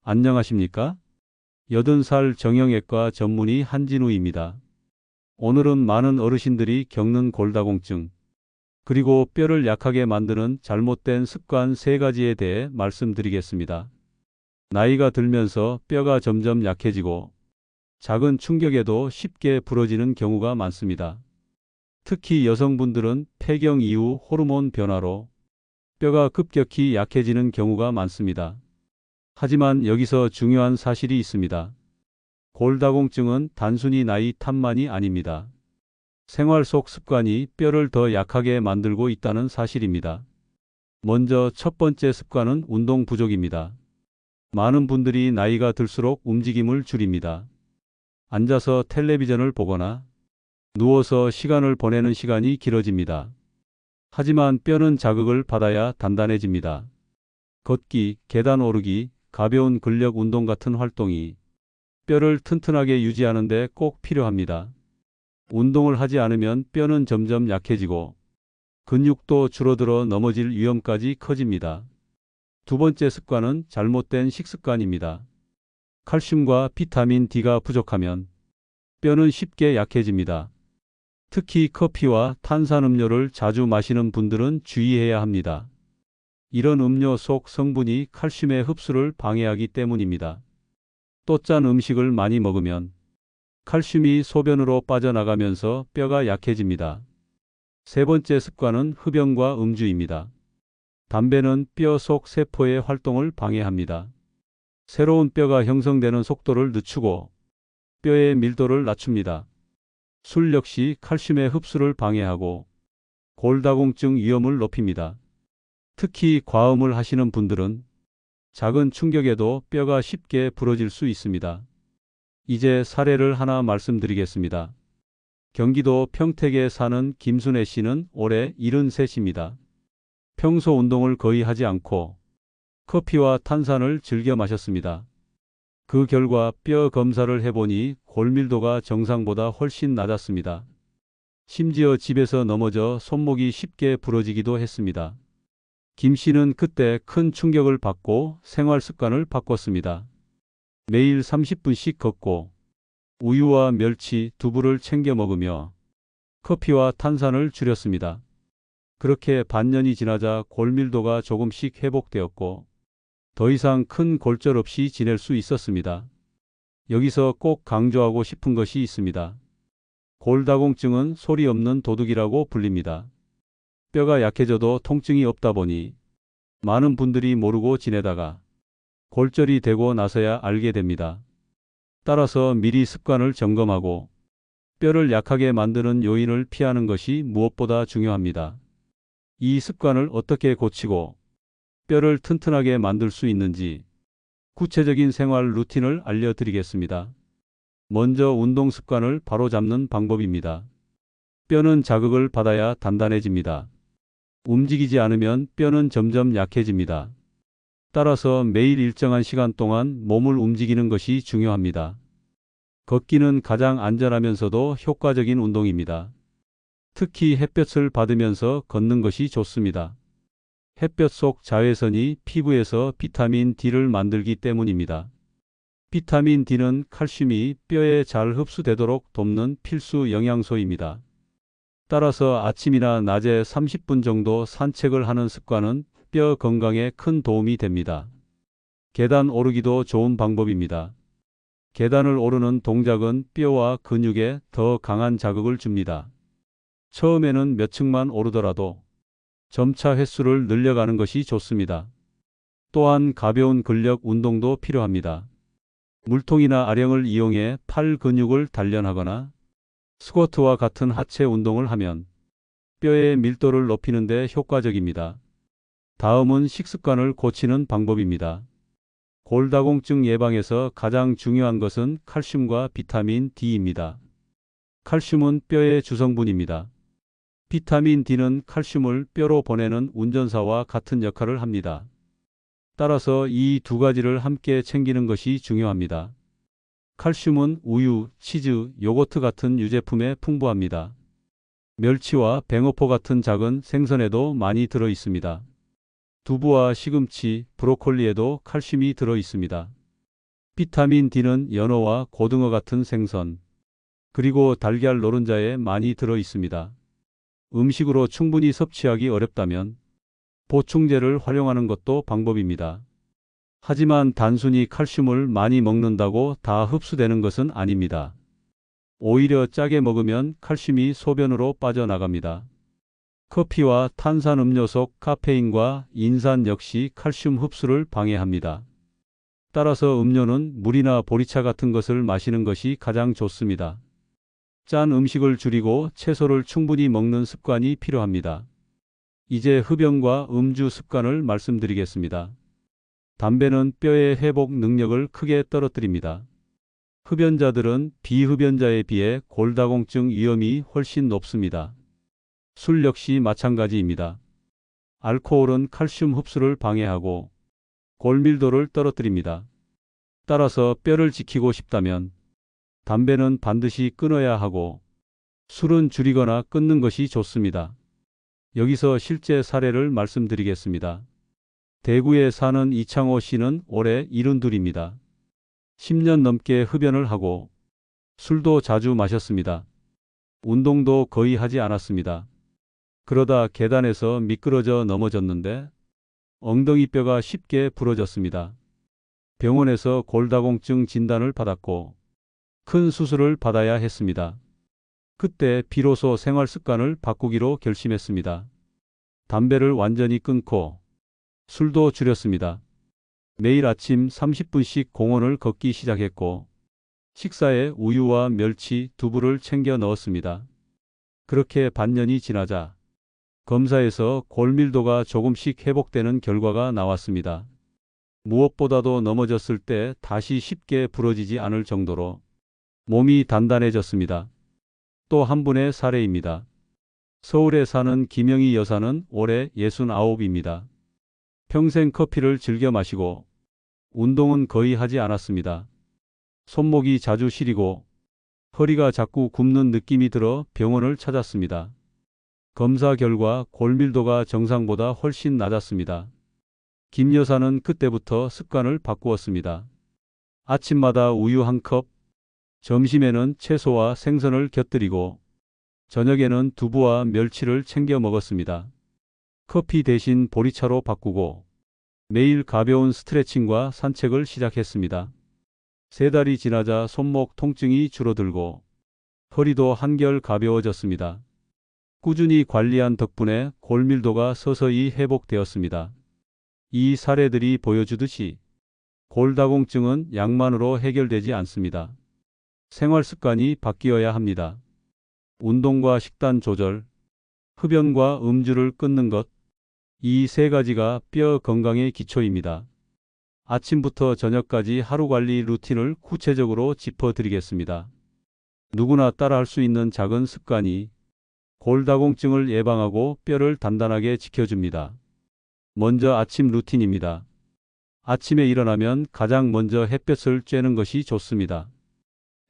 안녕하십니까? 80살 정형외과 전문의 한진우입니다. 오늘은 많은 어르신들이 겪는 골다공증, 그리고 뼈를 약하게 만드는 잘못된 습관 3가지에 대해 말씀드리겠습니다. 나이가 들면서 뼈가 점점 약해지고 작은 충격에도 쉽게 부러지는 경우가 많습니다. 특히 여성분들은 폐경 이후 호르몬 변화로 뼈가 급격히 약해지는 경우가 많습니다. 하지만 여기서 중요한 사실이 있습니다. 골다공증은 단순히 나이 탓만이 아닙니다. 생활 속 습관이 뼈를 더 약하게 만들고 있다는 사실입니다. 먼저 첫 번째 습관은 운동 부족입니다. 많은 분들이 나이가 들수록 움직임을 줄입니다. 앉아서 텔레비전을 보거나 누워서 시간을 보내는 시간이 길어집니다. 하지만 뼈는 자극을 받아야 단단해집니다. 걷기, 계단 오르기, 가벼운 근력 운동 같은 활동이 뼈를 튼튼하게 유지하는 데 꼭 필요합니다. 운동을 하지 않으면 뼈는 점점 약해지고 근육도 줄어들어 넘어질 위험까지 커집니다. 두 번째 습관은 잘못된 식습관입니다. 칼슘과 비타민 D가 부족하면 뼈는 쉽게 약해집니다. 특히 커피와 탄산음료를 자주 마시는 분들은 주의해야 합니다. 이런 음료 속 성분이 칼슘의 흡수를 방해하기 때문입니다. 또 짠 음식을 많이 먹으면 칼슘이 소변으로 빠져나가면서 뼈가 약해집니다. 세 번째 습관은 흡연과 음주입니다. 담배는 뼈 속 세포의 활동을 방해합니다. 새로운 뼈가 형성되는 속도를 늦추고 뼈의 밀도를 낮춥니다. 술 역시 칼슘의 흡수를 방해하고 골다공증 위험을 높입니다. 특히 과음을 하시는 분들은 작은 충격에도 뼈가 쉽게 부러질 수 있습니다. 이제 사례를 하나 말씀드리겠습니다. 경기도 평택에 사는 김순애 씨는 올해 73입니다. 평소 운동을 거의 하지 않고 커피와 탄산을 즐겨 마셨습니다. 그 결과 뼈 검사를 해보니 골밀도가 정상보다 훨씬 낮았습니다. 심지어 집에서 넘어져 손목이 쉽게 부러지기도 했습니다. 김 씨는 그때 큰 충격을 받고 생활 습관을 바꿨습니다. 매일 30분씩 걷고 우유와 멸치, 두부를 챙겨 먹으며 커피와 탄산을 줄였습니다. 그렇게 반년이 지나자 골밀도가 조금씩 회복되었고 더 이상 큰 골절 없이 지낼 수 있었습니다. 여기서 꼭 강조하고 싶은 것이 있습니다. 골다공증은 소리 없는 도둑이라고 불립니다. 뼈가 약해져도 통증이 없다 보니 많은 분들이 모르고 지내다가 골절이 되고 나서야 알게 됩니다. 따라서 미리 습관을 점검하고 뼈를 약하게 만드는 요인을 피하는 것이 무엇보다 중요합니다. 이 습관을 어떻게 고치고 뼈를 튼튼하게 만들 수 있는지 구체적인 생활 루틴을 알려드리겠습니다. 먼저 운동 습관을 바로잡는 방법입니다. 뼈는 자극을 받아야 단단해집니다. 움직이지 않으면 뼈는 점점 약해집니다. 따라서 매일 일정한 시간 동안 몸을 움직이는 것이 중요합니다. 걷기는 가장 안전하면서도 효과적인 운동입니다. 특히 햇볕을 받으면서 걷는 것이 좋습니다. 햇볕 속 자외선이 피부에서 비타민 D를 만들기 때문입니다. 비타민 D는 칼슘이 뼈에 잘 흡수되도록 돕는 필수 영양소입니다. 따라서 아침이나 낮에 30분 정도 산책을 하는 습관은 뼈 건강에 큰 도움이 됩니다. 계단 오르기도 좋은 방법입니다. 계단을 오르는 동작은 뼈와 근육에 더 강한 자극을 줍니다. 처음에는 몇 층만 오르더라도 점차 횟수를 늘려가는 것이 좋습니다. 또한 가벼운 근력 운동도 필요합니다. 물통이나 아령을 이용해 팔 근육을 단련하거나 스쿼트와 같은 하체 운동을 하면 뼈의 밀도를 높이는 데 효과적입니다. 다음은 식습관을 고치는 방법입니다. 골다공증 예방에서 가장 중요한 것은 칼슘과 비타민 D입니다. 칼슘은 뼈의 주성분입니다. 비타민 D는 칼슘을 뼈로 보내는 운전사와 같은 역할을 합니다. 따라서 이 두 가지를 함께 챙기는 것이 중요합니다. 칼슘은 우유, 치즈, 요거트 같은 유제품에 풍부합니다. 멸치와 뱅어포 같은 작은 생선에도 많이 들어 있습니다. 두부와 시금치, 브로콜리에도 칼슘이 들어 있습니다. 비타민 D는 연어와 고등어 같은 생선, 그리고 달걀 노른자에 많이 들어 있습니다. 음식으로 충분히 섭취하기 어렵다면 보충제를 활용하는 것도 방법입니다. 하지만 단순히 칼슘을 많이 먹는다고 다 흡수되는 것은 아닙니다. 오히려 짜게 먹으면 칼슘이 소변으로 빠져나갑니다. 커피와 탄산음료 속 카페인과 인산 역시 칼슘 흡수를 방해합니다. 따라서 음료는 물이나 보리차 같은 것을 마시는 것이 가장 좋습니다. 짠 음식을 줄이고 채소를 충분히 먹는 습관이 필요합니다. 이제 흡연과 음주 습관을 말씀드리겠습니다. 담배는 뼈의 회복 능력을 크게 떨어뜨립니다. 흡연자들은 비흡연자에 비해 골다공증 위험이 훨씬 높습니다. 술 역시 마찬가지입니다. 알코올은 칼슘 흡수를 방해하고 골밀도를 떨어뜨립니다. 따라서 뼈를 지키고 싶다면 담배는 반드시 끊어야 하고 술은 줄이거나 끊는 것이 좋습니다. 여기서 실제 사례를 말씀드리겠습니다. 대구에 사는 이창호 씨는 올해 72입니다. 10년 넘게 흡연을 하고 술도 자주 마셨습니다. 운동도 거의 하지 않았습니다. 그러다 계단에서 미끄러져 넘어졌는데 엉덩이뼈가 쉽게 부러졌습니다. 병원에서 골다공증 진단을 받았고 큰 수술을 받아야 했습니다. 그때 비로소 생활 습관을 바꾸기로 결심했습니다. 담배를 완전히 끊고 술도 줄였습니다. 매일 아침 30분씩 공원을 걷기 시작했고 식사에 우유와 멸치, 두부를 챙겨 넣었습니다. 그렇게 반년이 지나자 검사에서 골밀도가 조금씩 회복되는 결과가 나왔습니다. 무엇보다도 넘어졌을 때 다시 쉽게 부러지지 않을 정도로 몸이 단단해졌습니다. 또 한 분의 사례입니다. 서울에 사는 김영희 여사는 올해 69입니다. 평생 커피를 즐겨 마시고 운동은 거의 하지 않았습니다. 손목이 자주 시리고 허리가 자꾸 굽는 느낌이 들어 병원을 찾았습니다. 검사 결과 골밀도가 정상보다 훨씬 낮았습니다. 김 여사는 그때부터 습관을 바꾸었습니다. 아침마다 우유 한 컵, 점심에는 채소와 생선을 곁들이고 저녁에는 두부와 멸치를 챙겨 먹었습니다. 커피 대신 보리차로 바꾸고 매일 가벼운 스트레칭과 산책을 시작했습니다. 3달이 지나자 손목 통증이 줄어들고 허리도 한결 가벼워졌습니다. 꾸준히 관리한 덕분에 골밀도가 서서히 회복되었습니다. 이 사례들이 보여주듯이 골다공증은 약만으로 해결되지 않습니다. 생활 습관이 바뀌어야 합니다. 운동과 식단 조절, 흡연과 음주를 끊는 것, 이 3가지가 뼈 건강의 기초입니다. 아침부터 저녁까지 하루 관리 루틴을 구체적으로 짚어드리겠습니다. 누구나 따라할 수 있는 작은 습관이 골다공증을 예방하고 뼈를 단단하게 지켜줍니다. 먼저 아침 루틴입니다. 아침에 일어나면 가장 먼저 햇볕을 쬐는 것이 좋습니다.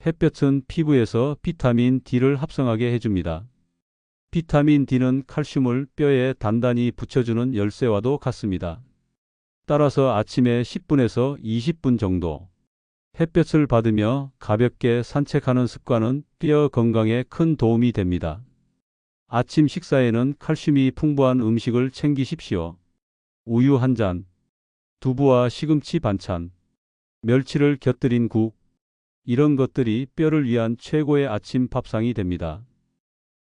햇볕은 피부에서 비타민 D를 합성하게 해줍니다. 비타민 D는 칼슘을 뼈에 단단히 붙여주는 열쇠와도 같습니다. 따라서 아침에 10분에서 20분 정도 햇볕을 받으며 가볍게 산책하는 습관은 뼈 건강에 큰 도움이 됩니다. 아침 식사에는 칼슘이 풍부한 음식을 챙기십시오. 우유 한 잔, 두부와 시금치 반찬, 멸치를 곁들인 국, 이런 것들이 뼈를 위한 최고의 아침 밥상이 됩니다.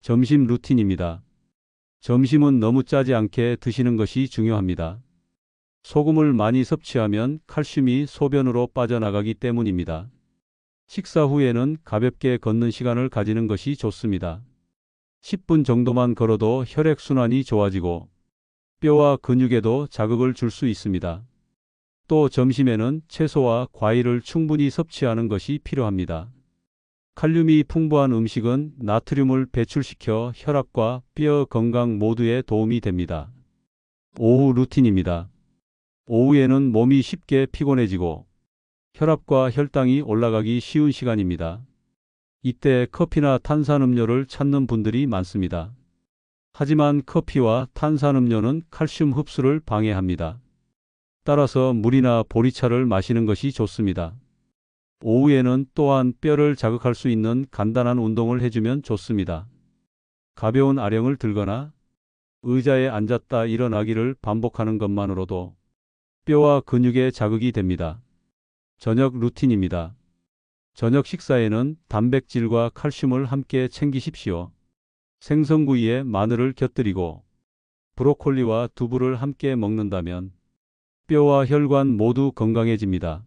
점심 루틴입니다. 점심은 너무 짜지 않게 드시는 것이 중요합니다. 소금을 많이 섭취하면 칼슘이 소변으로 빠져나가기 때문입니다. 식사 후에는 가볍게 걷는 시간을 가지는 것이 좋습니다. 10분 정도만 걸어도 혈액순환이 좋아지고 뼈와 근육에도 자극을 줄 수 있습니다. 또 점심에는 채소와 과일을 충분히 섭취하는 것이 필요합니다. 칼륨이 풍부한 음식은 나트륨을 배출시켜 혈압과 뼈 건강 모두에 도움이 됩니다. 오후 루틴입니다. 오후에는 몸이 쉽게 피곤해지고 혈압과 혈당이 올라가기 쉬운 시간입니다. 이때 커피나 탄산음료를 찾는 분들이 많습니다. 하지만 커피와 탄산음료는 칼슘 흡수를 방해합니다. 따라서 물이나 보리차를 마시는 것이 좋습니다. 오후에는 또한 뼈를 자극할 수 있는 간단한 운동을 해주면 좋습니다. 가벼운 아령을 들거나 의자에 앉았다 일어나기를 반복하는 것만으로도 뼈와 근육에 자극이 됩니다. 저녁 루틴입니다. 저녁 식사에는 단백질과 칼슘을 함께 챙기십시오. 생선구이에 마늘을 곁들이고 브로콜리와 두부를 함께 먹는다면 뼈와 혈관 모두 건강해집니다.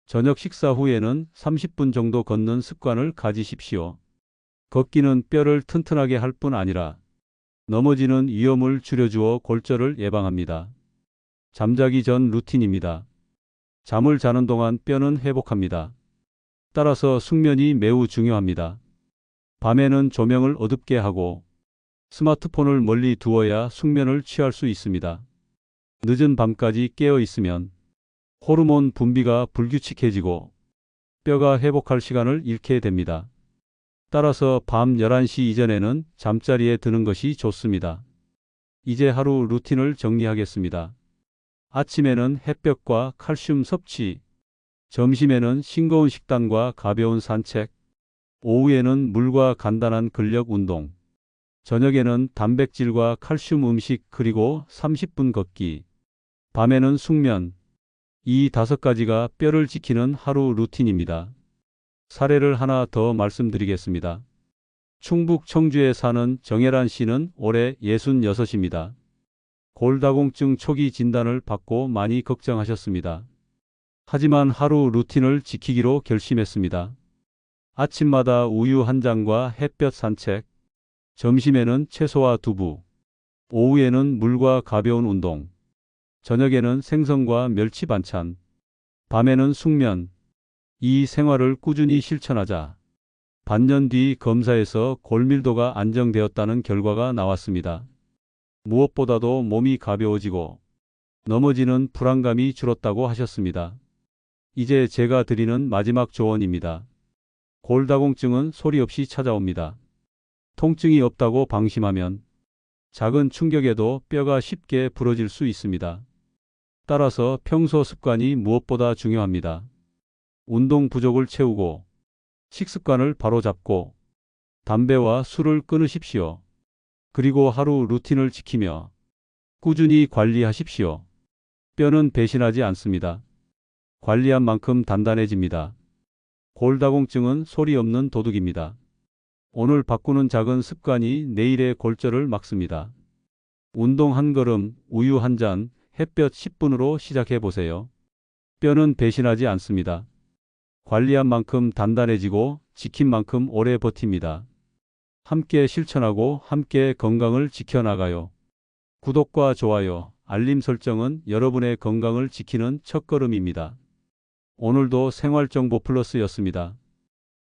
저녁 식사 후에는 30분 정도 걷는 습관을 가지십시오. 걷기는 뼈를 튼튼하게 할 뿐 아니라 넘어지는 위험을 줄여주어 골절을 예방합니다. 잠자기 전 루틴입니다. 잠을 자는 동안 뼈는 회복합니다. 따라서 숙면이 매우 중요합니다. 밤에는 조명을 어둡게 하고 스마트폰을 멀리 두어야 숙면을 취할 수 있습니다. 늦은 밤까지 깨어 있으면 호르몬 분비가 불규칙해지고 뼈가 회복할 시간을 잃게 됩니다. 따라서 밤 11시 이전에는 잠자리에 드는 것이 좋습니다. 이제 하루 루틴을 정리하겠습니다. 아침에는 햇볕과 칼슘 섭취, 점심에는 싱거운 식단과 가벼운 산책, 오후에는 물과 간단한 근력 운동, 저녁에는 단백질과 칼슘 음식 그리고 30분 걷기, 밤에는 숙면. 이 5가지가 뼈를 지키는 하루 루틴입니다. 사례를 하나 더 말씀드리겠습니다. 충북 청주에 사는 정혜란 씨는 올해 66입니다. 골다공증 초기 진단을 받고 많이 걱정하셨습니다. 하지만 하루 루틴을 지키기로 결심했습니다. 아침마다 우유 한 잔과 햇볕 산책, 점심에는 채소와 두부, 오후에는 물과 가벼운 운동, 저녁에는 생선과 멸치 반찬, 밤에는 숙면. 이 생활을 꾸준히 실천하자 반년 뒤 검사에서 골밀도가 안정되었다는 결과가 나왔습니다. 무엇보다도 몸이 가벼워지고 넘어지는 불안감이 줄었다고 하셨습니다. 이제 제가 드리는 마지막 조언입니다. 골다공증은 소리 없이 찾아옵니다. 통증이 없다고 방심하면 작은 충격에도 뼈가 쉽게 부러질 수 있습니다. 따라서 평소 습관이 무엇보다 중요합니다. 운동 부족을 채우고 식습관을 바로잡고 담배와 술을 끊으십시오. 그리고 하루 루틴을 지키며 꾸준히 관리하십시오. 뼈는 배신하지 않습니다. 관리한 만큼 단단해집니다. 골다공증은 소리 없는 도둑입니다. 오늘 바꾸는 작은 습관이 내일의 골절을 막습니다. 운동 한 걸음, 우유 한 잔, 햇볕 10분으로 시작해 보세요. 뼈는 배신하지 않습니다. 관리한 만큼 단단해지고 지킨 만큼 오래 버팁니다. 함께 실천하고 함께 건강을 지켜나가요. 구독과 좋아요, 알림 설정은 여러분의 건강을 지키는 첫걸음입니다. 오늘도 생활정보 플러스였습니다.